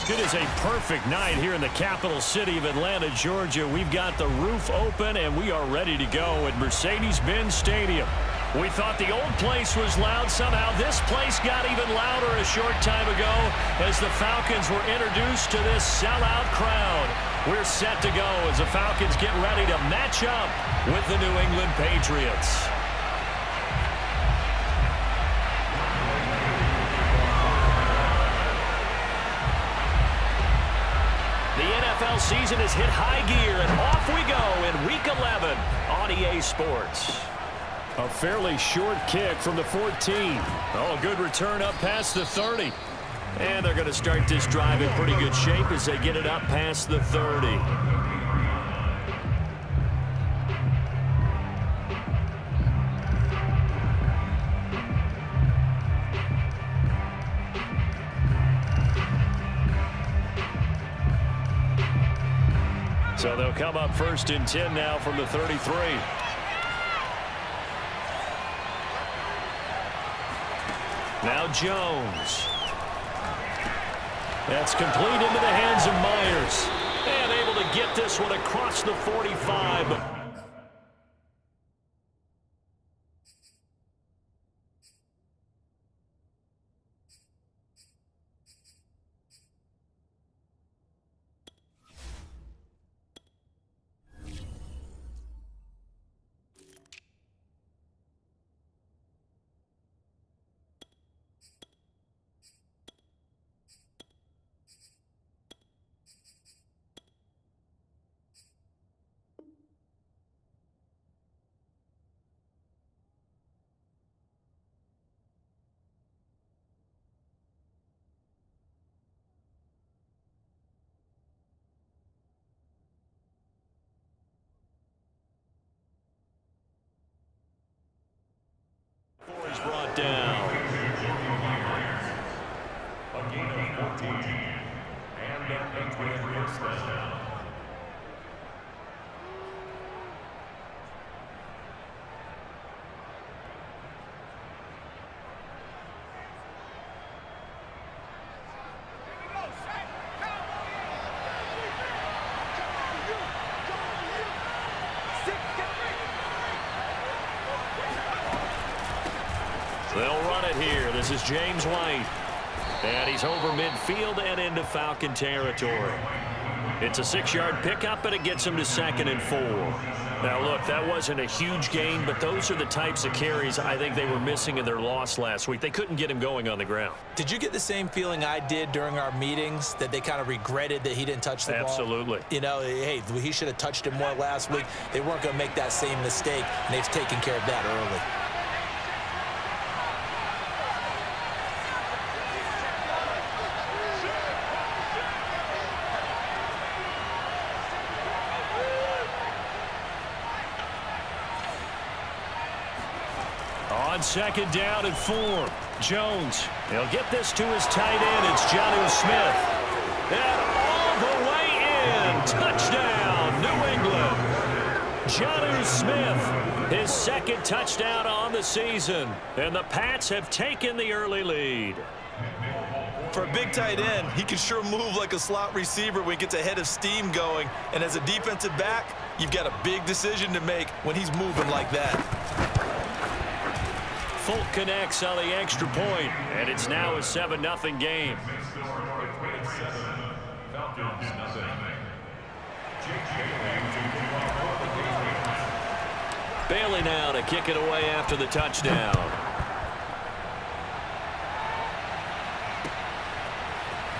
It is a perfect night here in the capital city of Atlanta, Georgia. We've got the roof open, and we are ready to go at Mercedes-Benz Stadium. We thought the old place was loud. Somehow this place got even louder a short time ago as the Falcons were introduced to this sellout crowd. We're set to go as the Falcons get ready to match up with the New England Patriots. The NFL season has hit high gear, and off we go in Week 11 on EA Sports. A fairly short kick from the 14. Oh, a good return up past the 30. And they're going to start this drive in pretty good shape as they get it up past the 30. So they'll come up 1st and 10 now from the 33. Now Jones. That's complete into the hands of Myers. And able to get this one across the 45. Is brought down. A gain of 14. And the Patriots first down. They'll run it here. This is James White. And he's over midfield and into Falcon territory. It's a 6-yard pickup, and it gets him to 2nd and 4. Now, look, that wasn't a huge gain, but those are the types of carries I think they were missing in their loss last week. They couldn't get him going on the ground. Did you get the same feeling I did during our meetings, that they kind of regretted that he didn't touch the ball? Absolutely. You know, hey, he should have touched it more last week. They weren't going to make that same mistake, and they've taken care of that early. On 2nd down and 4, Jones. He'll get this to his tight end. It's Jonnu Smith. And all the way in. Touchdown, New England. Jonnu Smith, his 2nd touchdown on the season. And the Pats have taken the early lead. For a big tight end, he can sure move like a slot receiver when he gets a head of steam going. And as a defensive back, you've got a big decision to make when he's moving like that. Folk connects on the extra point, and it's now a 7-0 game. Bailey now to kick it away after the touchdown.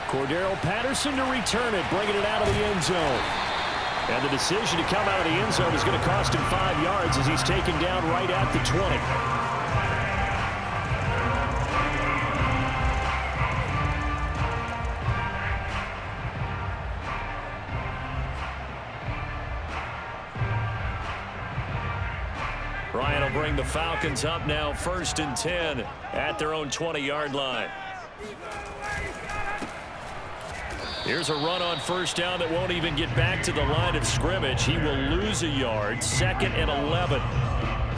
Cordero Patterson to return it, bringing it out of the end zone. And the decision to come out of the end zone is going to cost him 5 yards as he's taken down right at the 20. Ryan will bring the Falcons up now 1st and 10 at their own 20-yard line. Here's a run on 1st down that won't even get back to the line of scrimmage. He will lose a yard. 2nd and 11.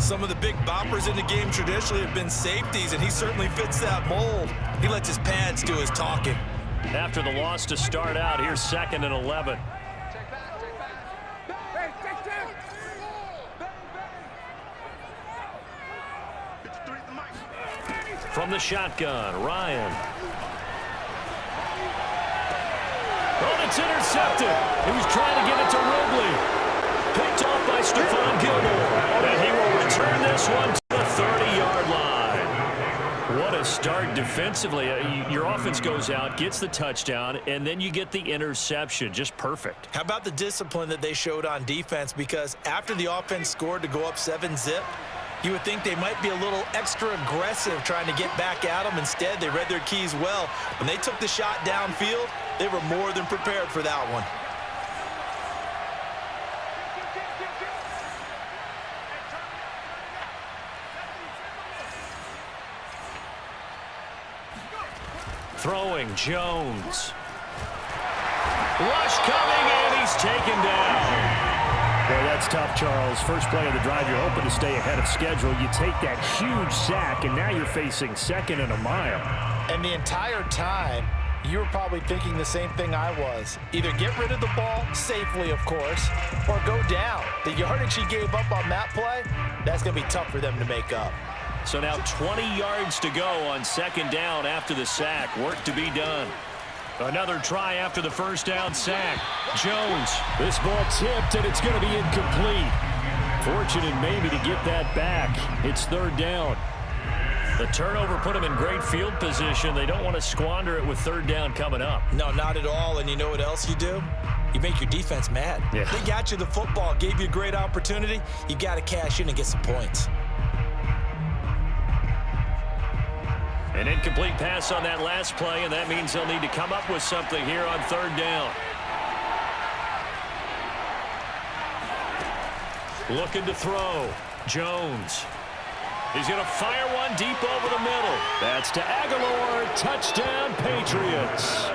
Some of the big boppers in the game traditionally have been safeties, and he certainly fits that mold. He lets his pads do his talking. After the loss to start out, here's 2nd and 11. From the shotgun, Ryan. Oh, it's intercepted. He was trying to get it to Ridley. Picked off by Stephon Gilmore. And he will return this one to the 30-yard line. What a start defensively. Your offense goes out, gets the touchdown, and then you get the interception. Just perfect. How about the discipline that they showed on defense? Because after the offense scored to go up 7-zip, you would think they might be a little extra aggressive trying to get back at them. Instead, they read their keys well. When they took the shot downfield, they were more than prepared for that one. Throwing, Jones. Rush coming, and he's taken down. Boy, that's tough, Charles. First play of the drive, you're hoping to stay ahead of schedule. You take that huge sack, and now you're facing 2nd and a mile. And the entire time, you were probably thinking the same thing I was. Either get rid of the ball, safely, of course, or go down. The yardage he gave up on that play, that's going to be tough for them to make up. So now 20 yards to go on 2nd down after the sack. Work to be done. Another try after the first down sack. Jones. This ball tipped, and it's going to be incomplete. Fortunate maybe to get that back. It's 3rd down. The turnover put them in great field position. They don't want to squander it with 3rd down coming up. No, not at all. And you know what else you do? You make your defense mad. Yeah. They got you the football, gave you a great opportunity. You got to cash in and get some points. An incomplete pass on that last play, and that means they'll need to come up with something here on 3rd down. Looking to throw. Jones. He's going to fire one deep over the middle. That's to Aguilar. Touchdown, Patriots.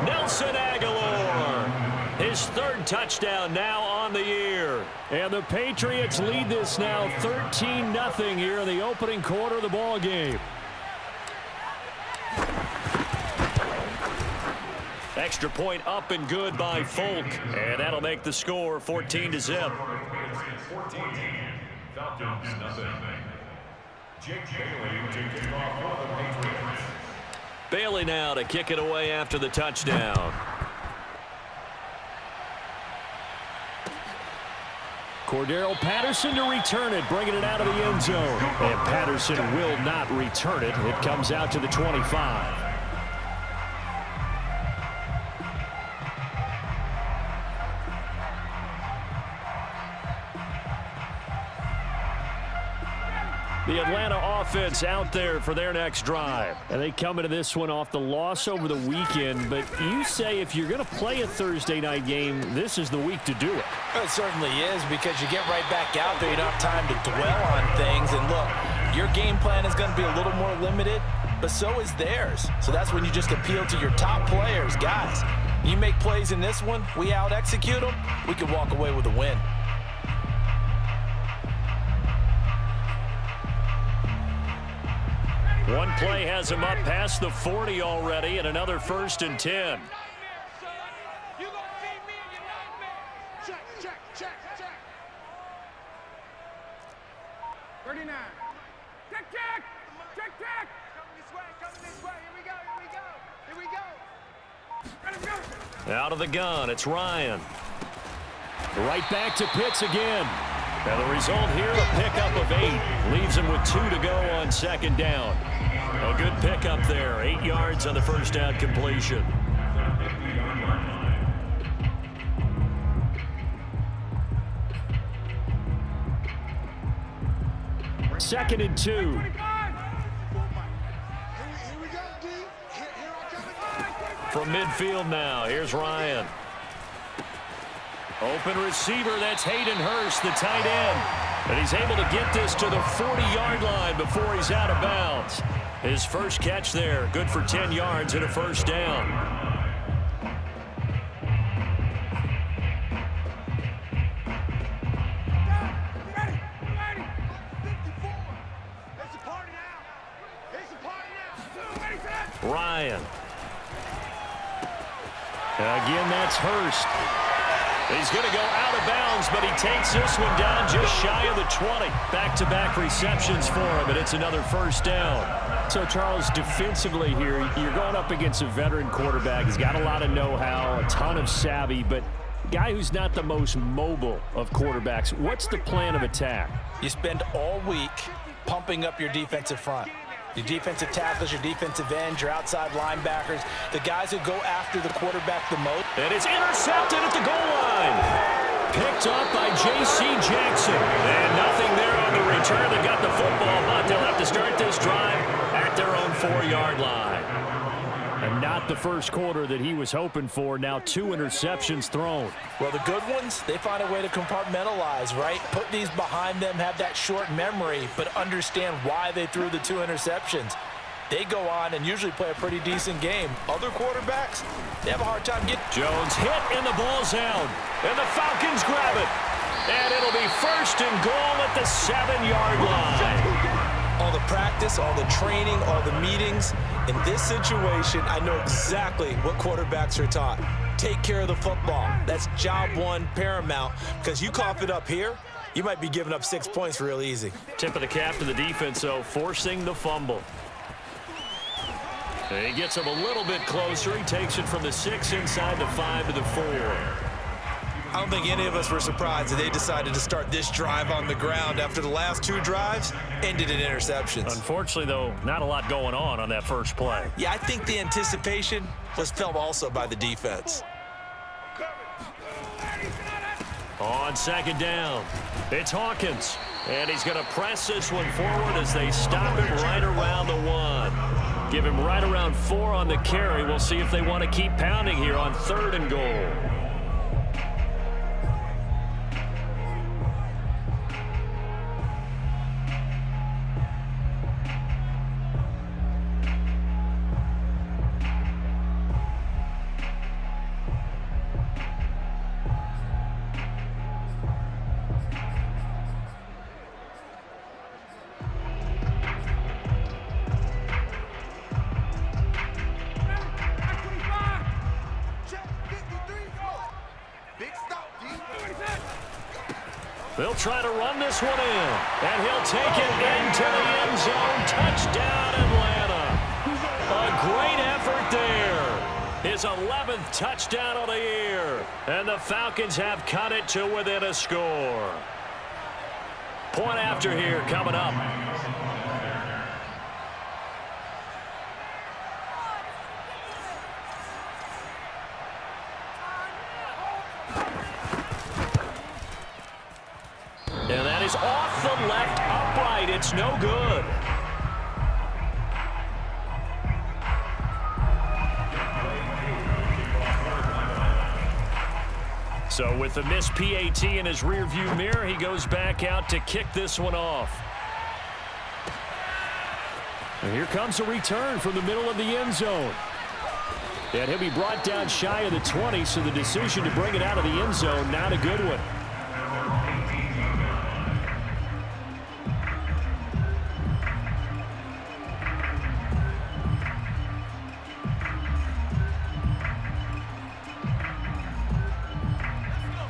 Nelson Aguilar. His 3rd touchdown now on the year. And the Patriots lead this now 13-0 here in the opening quarter of the ball game. Extra point up and good by Folk. And that'll make the score 14-0. Falcons, nothing. Jake Bailey to kick off for the Patriots. Bailey now to kick it away after the touchdown. Cordero Patterson to return it, bringing it out of the end zone. And Patterson will not return it. It comes out to the 25. The Atlanta offense out there for their next drive. And they come into this one off the loss over the weekend. But you say if you're going to play a Thursday night game, this is the week to do it. It certainly is, because you get right back out there. You don't have time to dwell on things. And look, your game plan is going to be a little more limited, but so is theirs. So that's when you just appeal to your top players. Guys, you make plays in this one, we out-execute them, we can walk away with a win. One play has him up past the 40 already, and another 1st and 10. Check. 39. Check. Coming this way. Here we go. Out of the gun, it's Ryan. Right back to Pitts again. And the result here, a pickup of 8. Leaves him with 2 to go on 2nd down. A good pickup there. 8 yards on the first down completion. Second and 2. From midfield now, here's Ryan. Open receiver, that's Hayden Hurst, the tight end. And he's able to get this to the 40-yard line before he's out of bounds. His first catch there, good for 10 yards and a 1st down. Ryan Again, that's Hurst. He's going to go out of bounds, but he takes this one down just shy of the 20. Back-to-back receptions for him, and it's another first down. So, Charles, defensively here, you're going up against a veteran quarterback. He's got a lot of know-how, a ton of savvy, but a guy who's not the most mobile of quarterbacks. What's the plan of attack? You spend all week pumping up your defensive front. Your defensive tackles, your defensive ends, your outside linebackers, the guys who go after the quarterback the most. And it's intercepted at the goal line. Picked up by J.C. Jackson. And nothing there on the return. They got the football, but they'll have to start this drive at their own 4-yard line. And not the first quarter that he was hoping for. Now 2 interceptions thrown. Well, the good ones, they find a way to compartmentalize, right? Put these behind them, have that short memory, but understand why they threw the 2 interceptions. They go on and usually play a pretty decent game. Other quarterbacks, they have a hard time getting. Jones hit, and the ball's out. And the Falcons grab it. And it'll be first and goal at the 7-yard line. All the practice, all the training, all the meetings. In this situation, I know exactly what quarterbacks are taught. Take care of the football. That's job one, paramount, because you cough it up here, you might be giving up 6 points real easy. Tip of the cap to the defense, though, forcing the fumble. He gets him a little bit closer. He takes it from the 6 inside the 5 to the 4. I don't think any of us were surprised that they decided to start this drive on the ground after the last 2 drives ended in interceptions. Unfortunately, though, not a lot going on that first play. Yeah, I think the anticipation was felt also by the defense. On second down, it's Hawkins. And he's going to press this one forward as they stop him right around the 1. Give him right around 4 on the carry. We'll see if they want to keep pounding here on 3rd and goal. They'll try to run this one in, and he'll take it into the end zone. Touchdown, Atlanta. A great effort there. His 11th touchdown of the year, and the Falcons have cut it to within a score. Point after here coming up. And that is off the left upright. It's no good. So with the missed PAT in his rearview mirror, he goes back out to kick this one off. And here comes a return from the middle of the end zone. And he'll be brought down shy of the 20, so the decision to bring it out of the end zone, not a good one.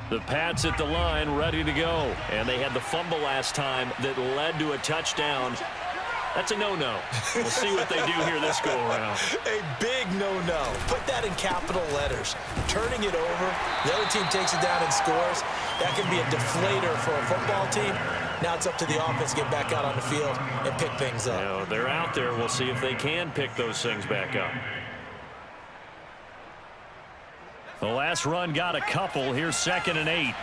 The Pats at the line, ready to go. And they had the fumble last time that led to a touchdown. That's a no-no. We'll see what they do here this go-around. A big no-no. Put that in capital letters. Turning it over, the other team takes it down and scores. That can be a deflator for a football team. Now it's up to the offense to get back out on the field and pick things up. You know, they're out there. We'll see if they can pick those things back up. The last run got a couple. Here's 2nd and 8.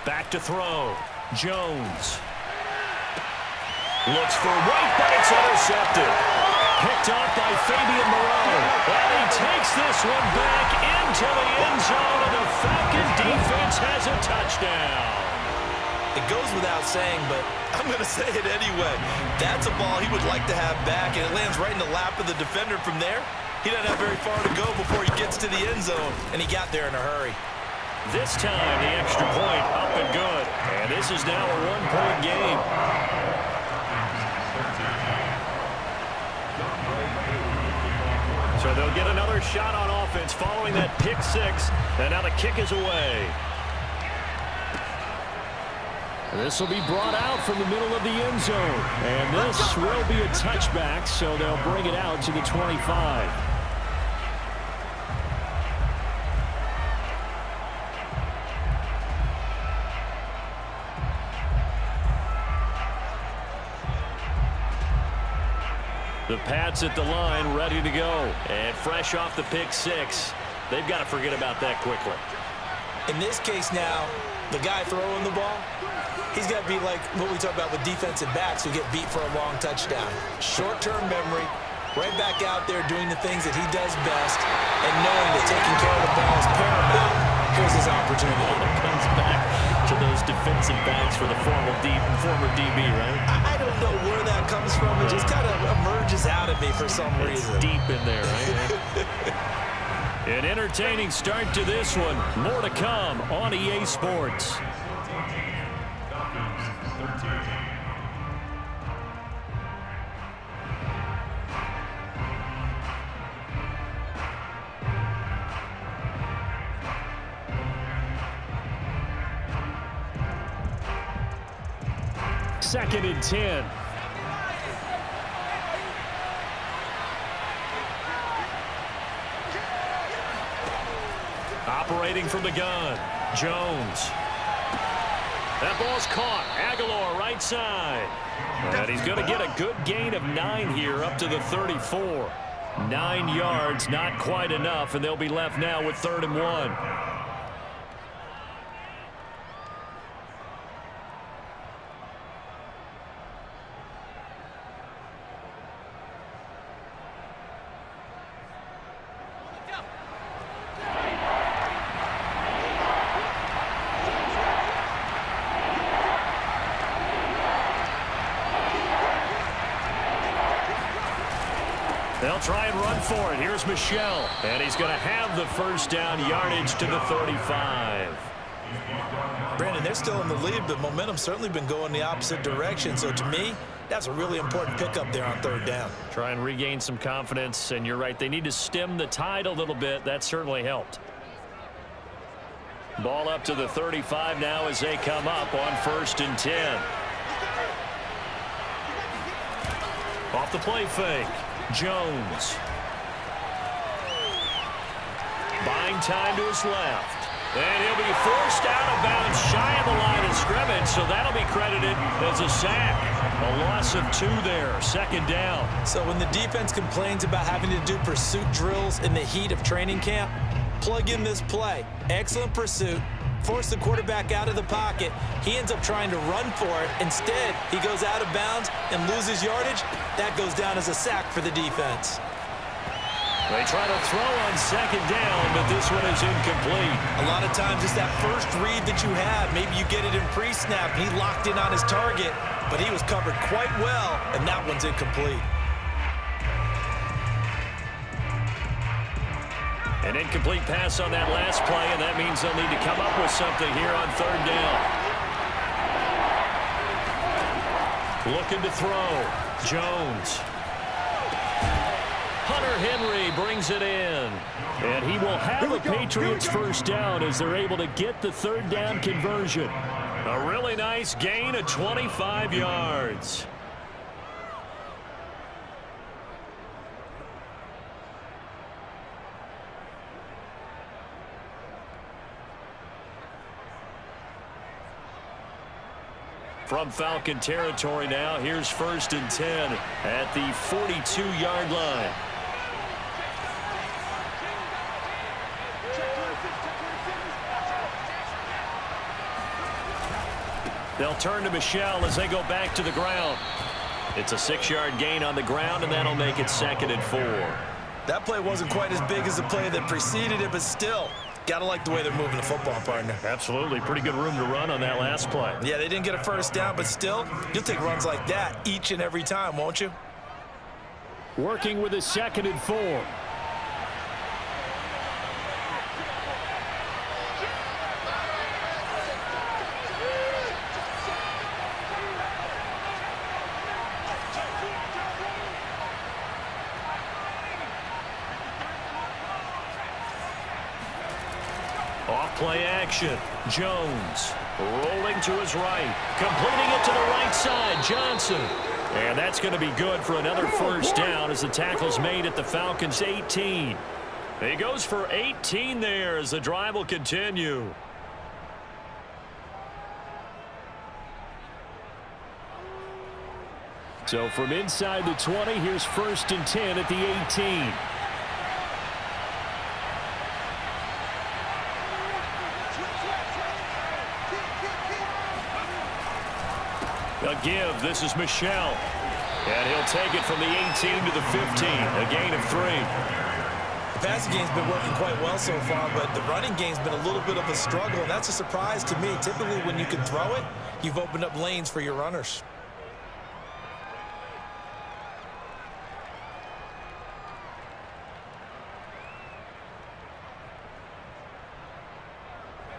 Back to throw. Jones. Looks for White, but it's intercepted. Picked up by Fabian Moreau. And he takes this one back into the end zone, and the Falcon defense has a touchdown. It goes without saying, but I'm going to say it anyway. That's a ball he would like to have back, and it lands right in the lap of the defender from there. He doesn't have very far to go before he gets to the end zone, and he got there in a hurry. This time, the extra point up and good. And this is now a one-point game. So they'll get another shot on offense following that pick six. And now the kick is away. This will be brought out from the middle of the end zone. And this will be a touchback, so they'll bring it out to the 25. The Pats at the line, ready to go. And fresh off the pick six. They've got to forget about that quickly. In this case now, the guy throwing the ball, he's got to be like what we talk about with defensive backs who get beat for a long touchdown. Short-term memory, right back out there doing the things that he does best, and knowing that taking care of the ball is paramount. Here's his opportunity. It comes back to those defensive backs for the former DB, right? I don't know where that comes from. It just kind of emerges out of me for some reason. Deep in there, right? An entertaining start to this one. More to come on EA Sports. Second and 10. Operating from the gun, Jones. That ball's caught. Aguilar right side. And he's going to get a good gain of 9 here up to the 34. 9 yards, not quite enough, and they'll be left now with 3rd and 1. They'll try and run for it. Here's Michel. And he's going to have the first down, yardage to the 35. Brandon, they're still in the lead, but momentum's certainly been going the opposite direction. So to me, that's a really important pickup there on 3rd down. Try and regain some confidence, and you're right. They need to stem the tide a little bit. That certainly helped. Ball up to the 35 now as they come up on 1st and 10. Off the play fake. Jones. Buying time to his left. And he'll be forced out of bounds shy of the line of scrimmage, so that'll be credited as a sack. A loss of 2 there, 2nd down. So when the defense complains about having to do pursuit drills in the heat of training camp, plug in this play. Excellent pursuit. Force the quarterback out of the pocket. He ends up trying to run for it. Instead, he goes out of bounds and loses yardage. That goes down as a sack for the defense. They try to throw on 2nd down, but this one is incomplete. A lot of times it's that first read that you have. Maybe you get it in pre-snap, and he locked in on his target, but he was covered quite well, and that one's incomplete. An incomplete pass on that last play, and that means they'll need to come up with something here on 3rd down. Looking to throw. Jones. Hunter Henry brings it in. And he will have the Patriots first down as they're able to get the 3rd down conversion. A really nice gain of 25 yards. From Falcon territory now, here's 1st and 10 at the 42-yard line. They'll turn to Michel as they go back to the ground. It's a 6-yard gain on the ground, and that'll make it 2nd and 4. That play wasn't quite as big as the play that preceded it, but still, gotta like the way they're moving the football, partner. Absolutely. Pretty good room to run on that last play. Yeah, they didn't get a first down, but still, you'll take runs like that each and every time, won't you? Working with a 2nd and 4. Off play action. Jones rolling to his right. Completing it to the right side. Johnson. And that's going to be good for another first down as the tackle's made at the Falcons' 18. He goes for 18 there as the drive will continue. So from inside the 20, here's 1st and 10 at the 18. A give. This is Michel. And he'll take it from the 18 to the 15. A gain of 3. The passing game's been working quite well so far, but the running game's been a little bit of a struggle, and that's a surprise to me. Typically, when you can throw it, you've opened up lanes for your runners.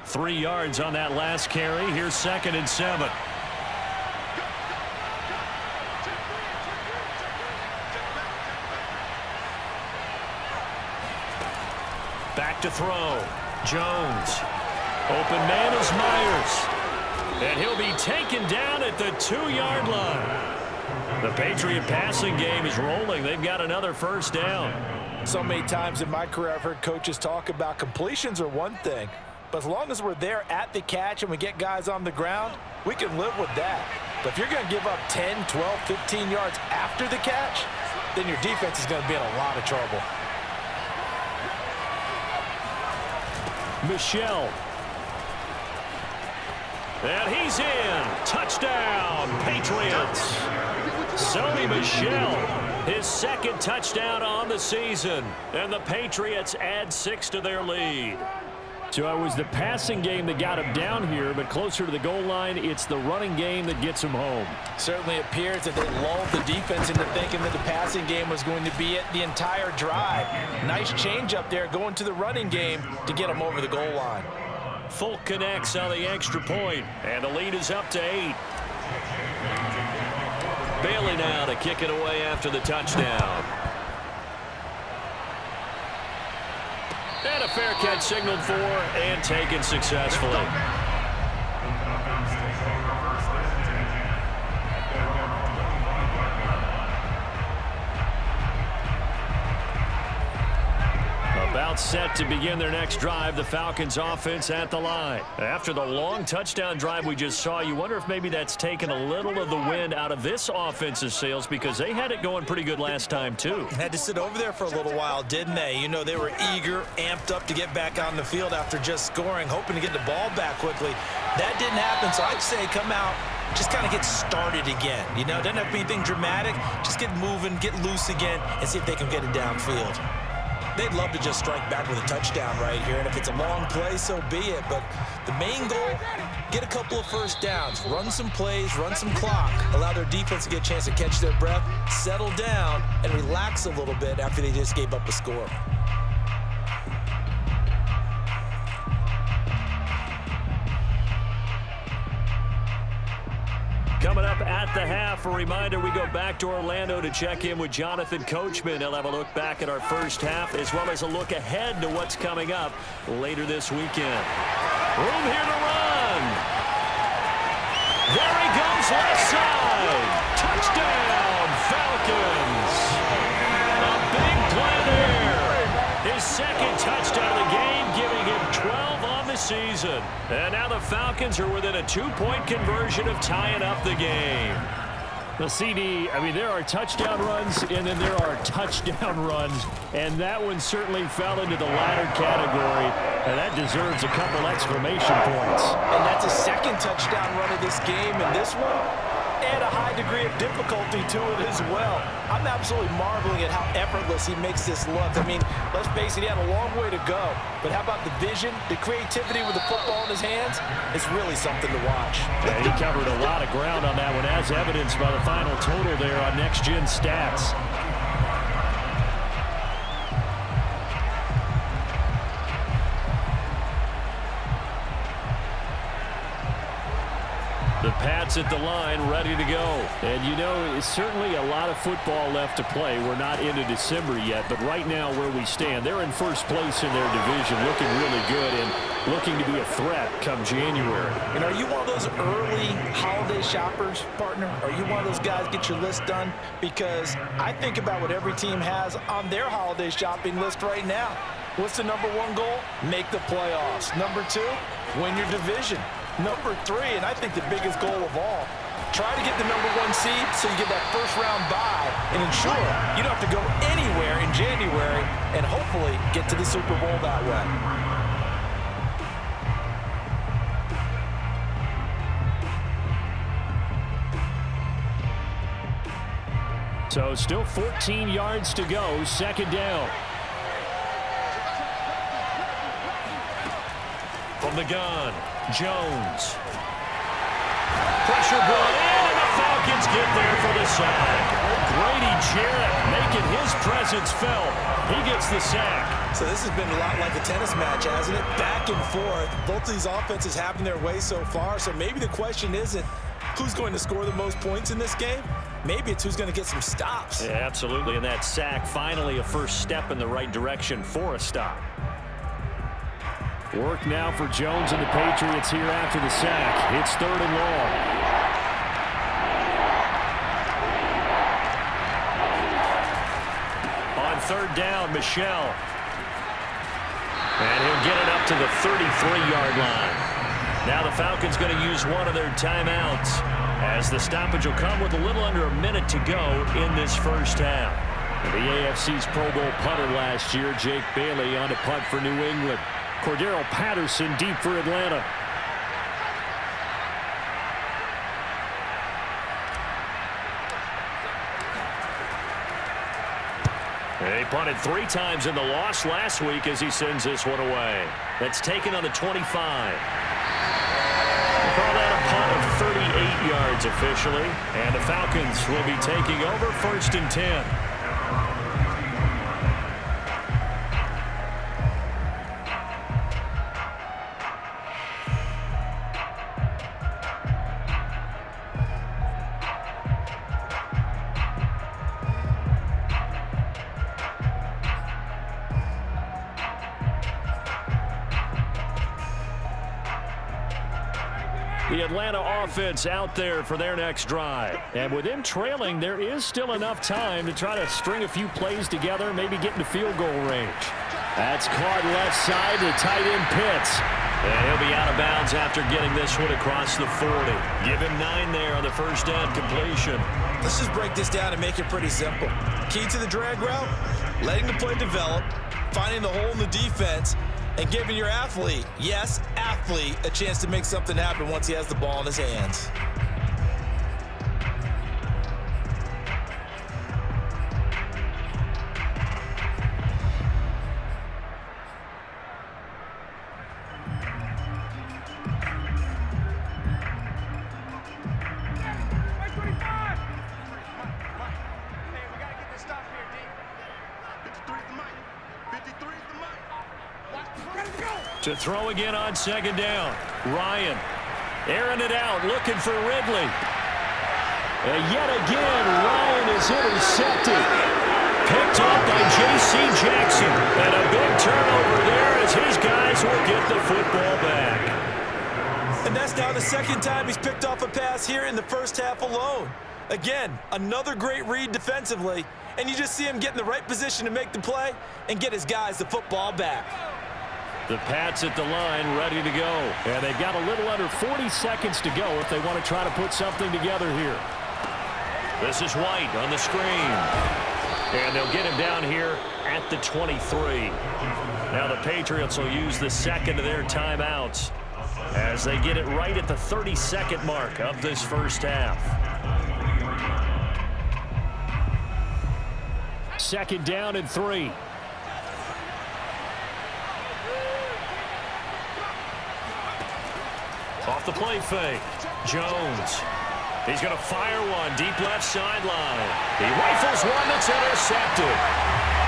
Three yards on that last carry. Here's 2nd and 7. Back to throw. Jones. Open man is Myers. And he'll be taken down at the 2-yard line. The Patriot passing game is rolling. They've got another first down. So many times in my career I've heard coaches talk about completions are one thing. But as long as we're there at the catch and we get guys on the ground, we can live with that. But if you're going to give up 10, 12, 15 yards after the catch, then your defense is going to be in a lot of trouble. Michel. And he's in. Touchdown, Patriots. Sony Michel, his 2nd touchdown on the season. And the Patriots add 6 to their lead. So it was the passing game that got him down here, but closer to the goal line, it's the running game that gets him home. Certainly appears that they lulled the defense into thinking that the passing game was going to be it the entire drive. Nice change up there going to the running game to get him over the goal line. Full connects on the extra point, and the lead is up to 8. Bailey now to kick it away after the touchdown. And a fair catch signaled for and taken successfully. About set to begin their next drive, the Falcons offense at the line. After the long touchdown drive we just saw, you wonder if maybe that's taken a little of the wind out of this offensive sails because they had it going pretty good last time too. Had to sit over there for a little while, didn't they? You know, they were eager, amped up to get back on the field after just scoring, hoping to get the ball back quickly. That didn't happen, so I'd say come out, just kind of get started again. You know, doesn't have to be anything dramatic. Just get moving, get loose again, and see if they can get it downfield. They'd love to just strike back with a touchdown right here, and if it's a long play, so be it. But the main goal, get a couple of first downs, run some plays, run some clock, allow their defense to get a chance to catch their breath, settle down, and relax a little bit after they just gave up a score. Coming up at the half, a reminder, we go back to Orlando to check in with Jonathan Coachman. He'll have a look back at our first half as well as a look ahead to what's coming up later this weekend. Room here to run. There he goes, left side. Touchdown, Falcons. A big play there. His 2nd touchdown of the game, giving him 12 on the season. And now the Falcons are within a 2-point conversion of tying up the game. The CD, I mean, there are touchdown runs, and then there are touchdown runs, and that one certainly fell into the latter category, and that deserves a couple exclamation points. And that's a 2nd touchdown run of this game, and this one, add a high degree of difficulty to it as well. I'm absolutely marveling at how effortless he makes this look. I mean, let's face it, he had a long way to go. But how about the vision, the creativity with the football in his hands? It's really something to watch. Yeah, he covered a lot of ground on that one, as evidenced by the final total there on Next Gen Stats. The pass Pats at the line, ready to go. And you know, it's certainly a lot of football left to play. We're not into December yet, but right now where we stand, they're in first place in their division, looking really good and looking to be a threat come January. And are you one of those early holiday shoppers, partner? Are you one of those guys get your list done? Because I think about what every team has on their holiday shopping list right now. What's the number one goal? Make the playoffs. Number two, win your division. Number three, and I think the biggest goal of all, try to get the number one seed so you get that first round bye and ensure you don't have to go anywhere in January and hopefully get to the Super Bowl that way. So still 14 yards to go, second down. From the gun, Jones. Pressure brought in, and the Falcons get there for the sack. Grady Jarrett making his presence felt. He gets the sack. So this has been a lot like a tennis match, hasn't it? Back and forth. Both of these offenses having their way so far. So maybe the question isn't who's going to score the most points in this game. Maybe it's who's going to get some stops. Yeah, absolutely. And that sack, finally a first step in the right direction for a stop. Work now for Jones and the Patriots here after the sack. It's third and long. On third down, Michel. And he'll get it up to the 33-yard line. Now the Falcons going to use one of their timeouts as the stoppage will come with a little under a minute to go in this first half. The AFC's Pro Bowl punter last year, Jake Bailey, on to punt for New England. Cordero Patterson deep for Atlanta. He punted 3 times in the loss last week as he sends this one away. That's taken on the 25. We'll call that a punt of 38 yards officially. And the Falcons will be taking over first and 10. The Atlanta offense out there for their next drive. And with them trailing, there is still enough time to try to string a few plays together, maybe get into field goal range. That's caught left side to tight end Pitts. And he'll be out of bounds after getting this one across the 40. Give him 9 there on the first down completion. Let's just break this down and make it pretty simple. Key to the drag route, letting the play develop, finding the hole in the defense, and giving your athlete, yes, athlete, a chance to make something happen once he has the ball in his hands. To throw again on second down. Ryan airing it out, looking for Ridley. And yet again, Ryan is intercepted. Picked off by J.C. Jackson. And a big turnover there as his guys will get the football back. And that's now the second time he's picked off a pass here in the first half alone. Again, another great read defensively. And you just see him get in the right position to make the play and get his guys the football back. The Pats at the line, ready to go. And they've got a little under 40 seconds to go if they want to try to put something together here. This is White on the screen. And they'll get him down here at the 23. Now the Patriots will use the second of their timeouts as they get it right at the 32nd mark of this first half. Second down and 3. Off the play fake. Jones. He's going to fire one deep left sideline. He rifles one that's intercepted.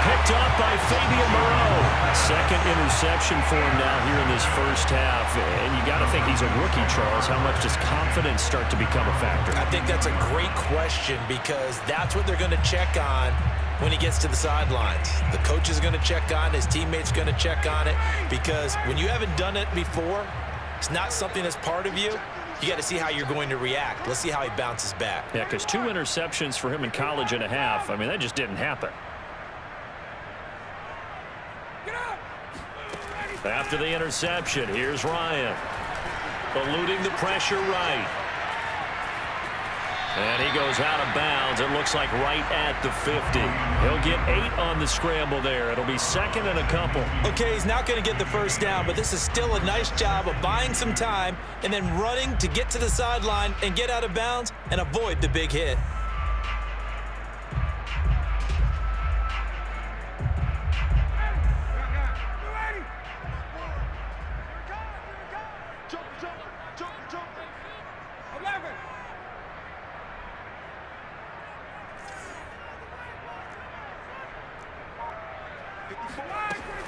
Picked up by Fabian Moreau. Second interception for him now here in this first half. And you got to think he's a rookie, Charles. How much does confidence start to become a factor? I think that's a great question because that's what they're going to check on when he gets to the sidelines. The coach is going to check on it. His teammates going to check on it because when you haven't done it before, it's not something that's part of you. You got to see how you're going to react. Let's see how he bounces back. Yeah, because 2 interceptions for him in college and a half. I mean, that just didn't happen. After the interception, here's Ryan. Eluding the pressure right. And he goes out of bounds. It looks like right at the 50. He'll get 8 on the scramble there. It'll be second and a couple. Okay, he's not going to get the first down, but this is still a nice job of buying some time and then running to get to the sideline and get out of bounds and avoid the big hit.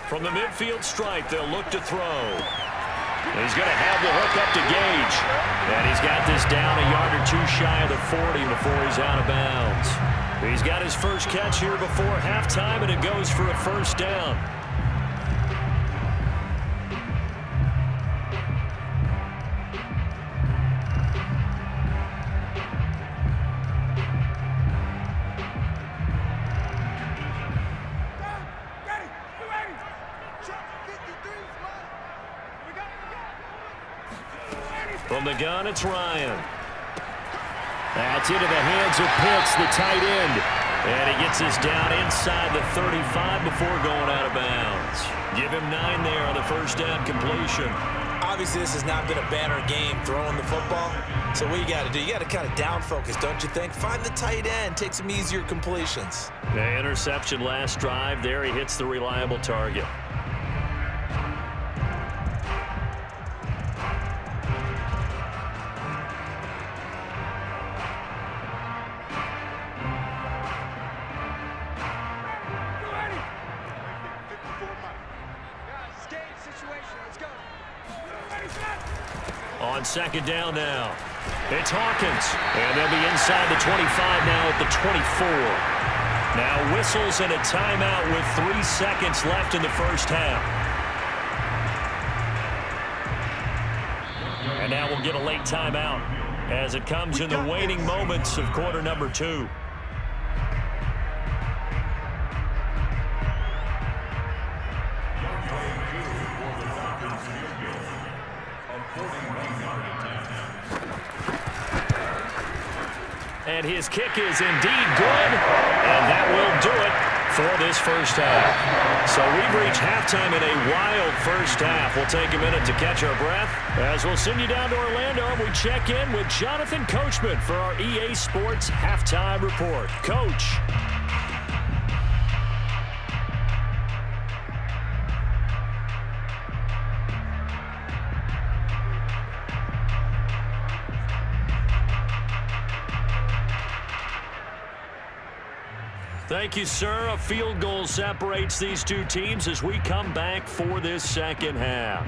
From the midfield stripe, they'll look to throw. He's going to have the hook up to Gage. And he's got this down a yard or 2 shy of the 40 before he's out of bounds. He's got his first catch here before halftime, and it goes for a first down. From the gun, it's Ryan. That's into the hands of Pitts, the tight end. And he gets this down inside the 35 before going out of bounds. Give him 9 there on the first down completion. Obviously, this has not been a banner game throwing the football. So what you got to do, you got to kind of down focus, don't you think? Find the tight end, take some easier completions. The interception last drive. There he hits the reliable target. On second down now, it's Hawkins, and they'll be inside the 25 now at the 24. Now whistles and a timeout with 3 seconds left in the first half. And now we'll get a late timeout as it comes in the waning moments of quarter number 2. And his kick is indeed good, and that will do it for this first half. So we've reached halftime in a wild first half. We'll take a minute to catch our breath as we'll send you down to Orlando and we check in with Jonathan Coachman for our EA Sports Halftime Report. Coach. Thank you, sir. A field goal separates these two teams as we come back for this second half.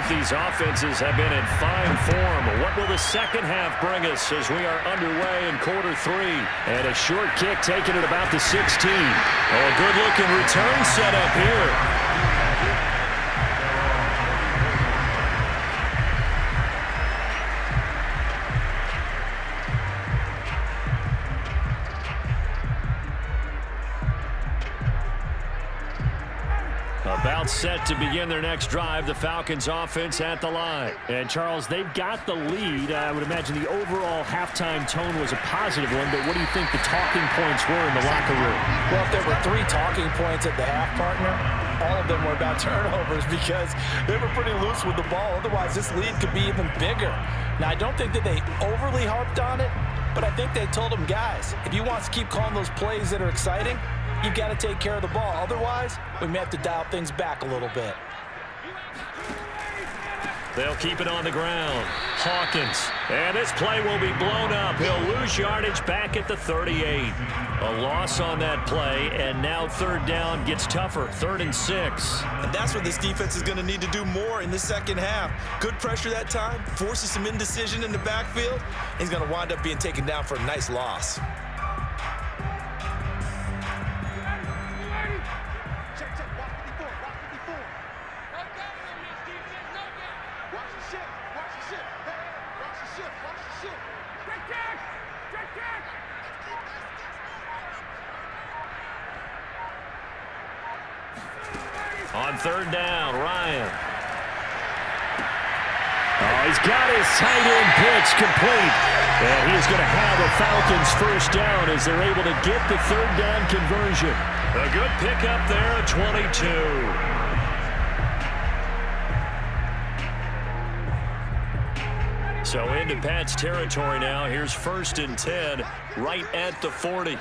These offenses have been in fine form. What will the second half bring us as we are underway in quarter 3? And a short kick taken at about the 16. Oh, a good-looking return set up here. About set to begin their next drive, the Falcons offense at the line. And, Charles, they've got the lead. I would imagine the overall halftime tone was a positive one, but what do you think the talking points were in the locker room? Well, if there were 3 talking points at the half, partner, all of them were about turnovers because they were pretty loose with the ball. Otherwise, this lead could be even bigger. Now, I don't think that they overly harped on it, but I think they told them, guys, if you want to keep calling those plays that are exciting, you've got to take care of the ball. Otherwise, we may have to dial things back a little bit. They'll keep it on the ground. Hawkins. And this play will be blown up. He'll lose yardage back at the 38. A loss on that play, and now third down gets tougher. 3rd and 6. And that's what this defense is going to need to do more in the second half. Good pressure that time, forces some indecision in the backfield. He's going to wind up being taken down for a nice loss. On 3rd down, Ryan. Oh, he's got his tight end pitch complete. And he's going to have a Falcons first down as they're able to get the 3rd down conversion. A good pickup there at 22. So into Pat's territory now. Here's 1st and 10 right at the 40.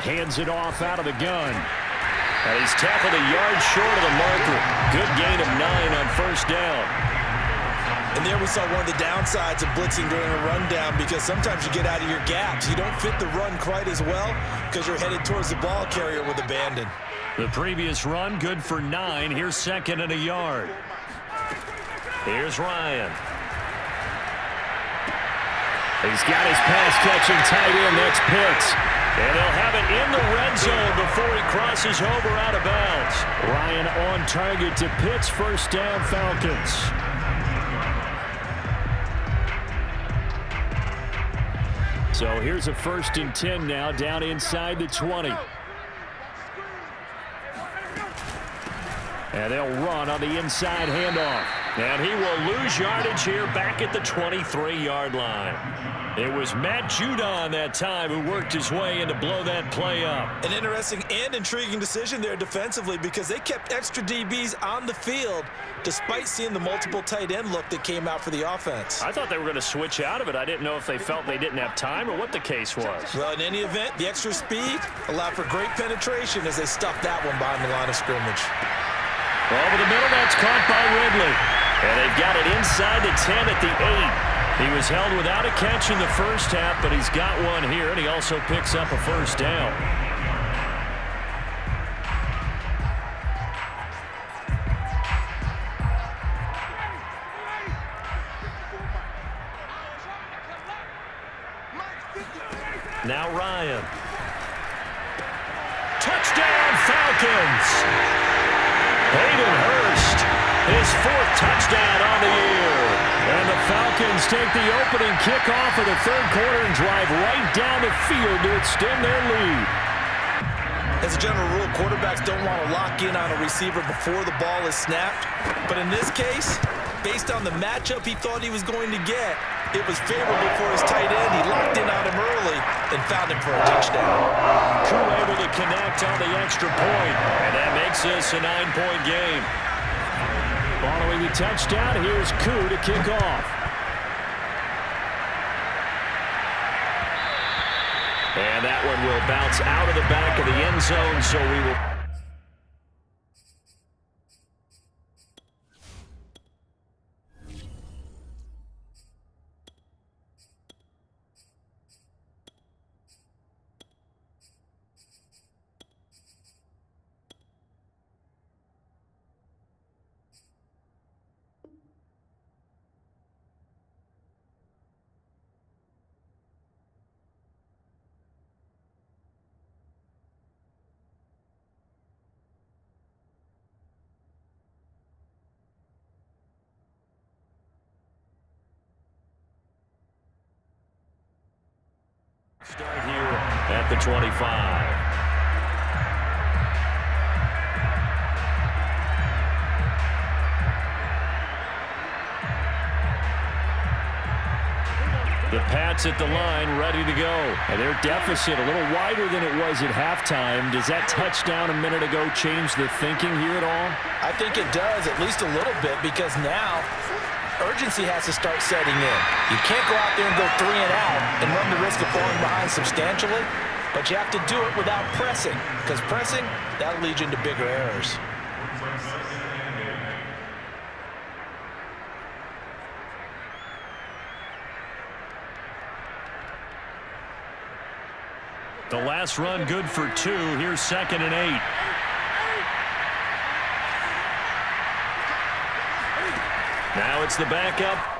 Hands it off out of the gun. And he's tackled a yard short of the marker. Good gain of 9 on 1st down. And there we saw one of the downsides of blitzing during a rundown, because sometimes you get out of your gaps. You don't fit the run quite as well because you're headed towards the ball carrier with abandon. The previous run good for 9. Here's 2nd and a yard. Here's Ryan. He's got his pass-catching tight end. That's Pitts. And they'll have it in the red zone before he crosses over out of bounds. Ryan on target to Pitts. First down, Falcons. So here's a 1st and 10 now, down inside the 20. And they'll run on the inside handoff. And he will lose yardage here back at the 23-yard line. It was Matt Judon that time who worked his way in to blow that play up. An interesting and intriguing decision there defensively, because they kept extra DBs on the field despite seeing the multiple tight end look that came out for the offense. I thought they were going to switch out of it. I didn't know if they felt they didn't have time or what the case was. Well, in any event, the extra speed allowed for great penetration as they stuffed that one behind the line of scrimmage. Over the middle, that's caught by Ridley. And they've got it inside the 10 at the 8. He was held without a catch in the first half, but he's got one here, and he also picks up a first down. Now Ryan. Touchdown, Falcons! Hayden Hurst, his 4th touchdown on the year. And the Falcons take the opening kickoff of the 3rd quarter and drive right down the field to extend their lead. As a general rule, quarterbacks don't want to lock in on a receiver before the ball is snapped. But in this case, based on the matchup he thought he was going to get, it was favorable for his tight end. He locked in on him early and found him for a touchdown. Crew able to connect on the extra point, and that makes this a 9-point game. Following the touchdown, here's Koo to kick off. And that one will bounce out of the back of the end zone, so we will... Start here at the 25. The Pats at the line, ready to go. And their deficit a little wider than it was at halftime. Does that touchdown a minute ago change the thinking here at all? I think it does, at least a little bit, because now urgency has to start setting in. You can't go out there and go 3 and out and run the risk of falling behind substantially, but you have to do it without pressing, because pressing, that'll lead you into bigger errors. The last run good for 2. Here's 2nd and 8. Now it's the backup,